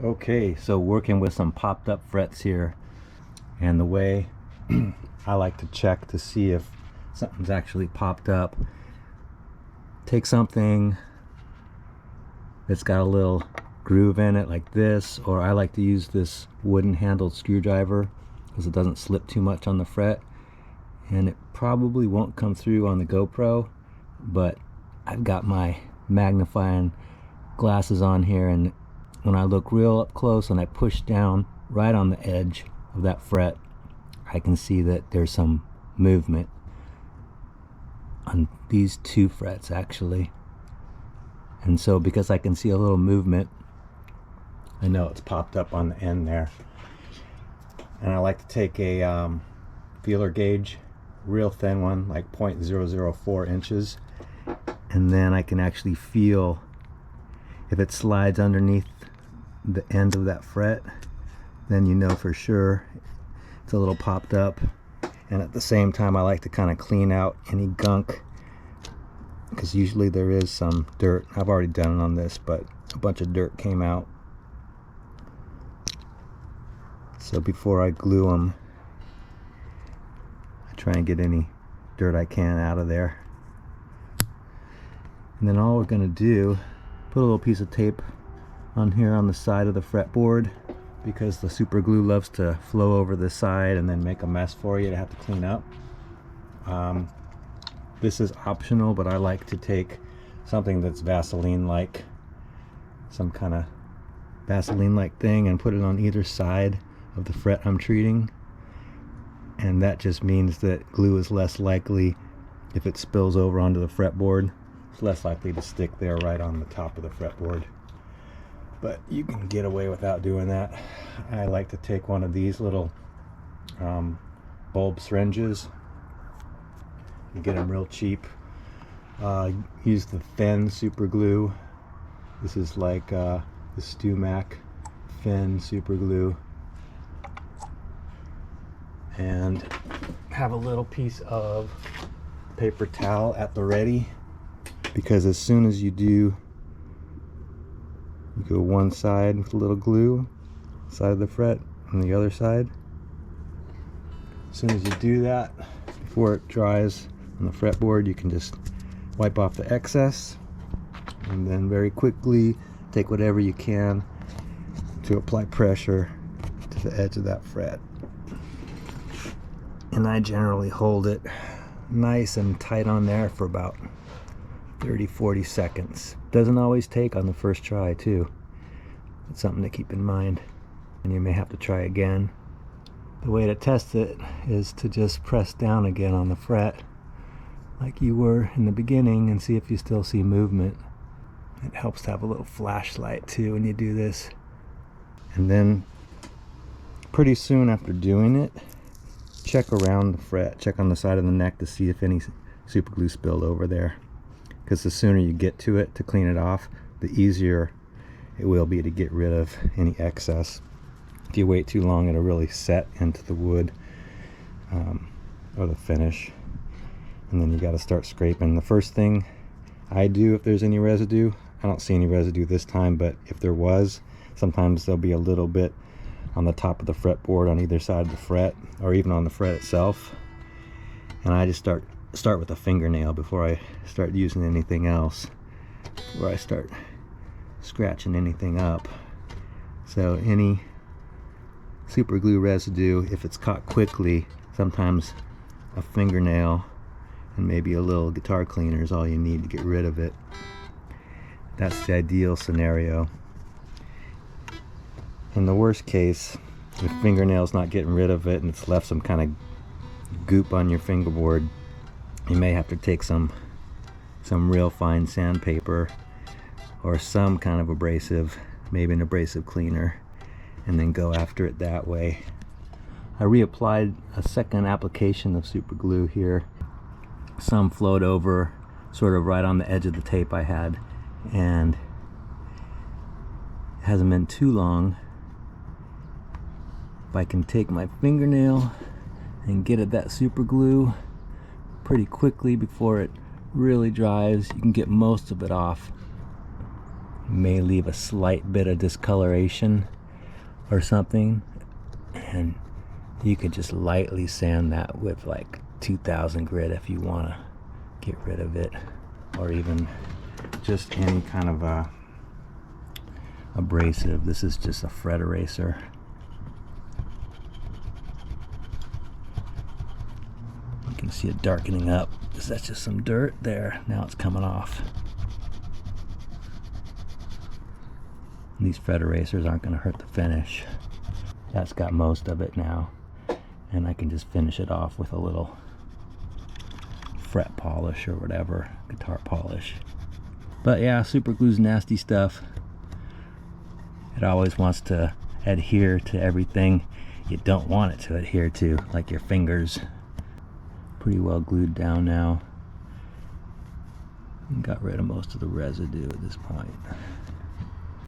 Okay, so working with some popped up frets here, and the way I like to check to see if something's actually popped up, take something that's got a little groove in it like this, or I like to use this wooden handled screwdriver because it doesn't slip too much on the fret, and it probably won't come through on the GoPro, but I've got my magnifying glasses on here, and when I look real up close and I push down right on the edge of that fret, I can see that there's some movement on these two frets actually. And so because I can see a little movement, I know it's popped up on the end there. And I like to take a feeler gauge, real thin one, like 0.004 inches, and then I can actually feel if it slides underneath the end of that fret, then you know for sure it's a little popped up. And at the same time, I like to kind of clean out any gunk, because usually there is some dirt. I've already done it on this, but a bunch of dirt came out. So before I glue them, I try and get any dirt I can out of there. And then all we're going to do, put a little piece of tape on here on the side of the fretboard, because the super glue loves to flow over the side and then make a mess for you to have to clean up. This is optional, but I like to take something that's Vaseline-like, some kind of Vaseline-like thing, and put it on either side of the fret I'm treating. And that just means that glue is less likely, if it spills over onto the fretboard, it's less likely to stick there right on the top of the fretboard. But you can get away without doing that. I like to take one of these little bulb syringes. You get them real cheap. Use the thin super glue. This is like the StewMac thin super glue. And have a little piece of paper towel at the ready, because as soon as you do, you go one side with a little glue, side of the fret, and the other side. As soon as you do that, before it dries on the fretboard, you can just wipe off the excess, and then very quickly take whatever you can to apply pressure to the edge of that fret. And I generally hold it nice and tight on there for about 30-40 seconds. Doesn't always take on the first try too. It's something to keep in mind, and you may have to try again. The way to test it is to just press down again on the fret like you were in the beginning and see if you still see movement. It helps to have a little flashlight too when you do this. And then pretty soon after doing it, check around the fret, check on the side of the neck to see if any super glue spilled over there. Because the sooner you get to it to clean it off, the easier it will be to get rid of any excess. If you wait too long, it'll really set into the wood or the finish, and then you got to start scraping. The first thing I do, if there's any residue, I don't see any residue this time, but if there was, sometimes there'll be a little bit on the top of the fretboard on either side of the fret, or even on the fret itself, and I just start with a fingernail before I start using anything else, before I start scratching anything up. So any super glue residue, if it's caught quickly, sometimes a fingernail and maybe a little guitar cleaner is all you need to get rid of it. That's the ideal scenario. In the worst case, if fingernail's not getting rid of it and it's left some kind of goop on your fingerboard, you may have to take some real fine sandpaper or some kind of abrasive, maybe an abrasive cleaner, and then go after it that way. I reapplied a second application of super glue here. Some flowed over sort of right on the edge of the tape I had, and it hasn't been too long. If I can take my fingernail and get at that super glue pretty quickly before it really dries, you can get most of it off. may leave a slight bit of discoloration or something, and you could just lightly sand that with like 2000 grit if you want to get rid of it, or even just any kind of abrasive. This is just a fret eraser. You can see it darkening up because that's just some dirt there. Now it's coming off. These fret erasers aren't going to hurt the finish. That's got most of it now, and I can just finish it off with a little fret polish or whatever, guitar polish. But yeah, super glue's nasty stuff. It always wants to adhere to everything you don't want it to adhere to, like your fingers. Pretty well glued down now. Got rid of most of the residue at this point.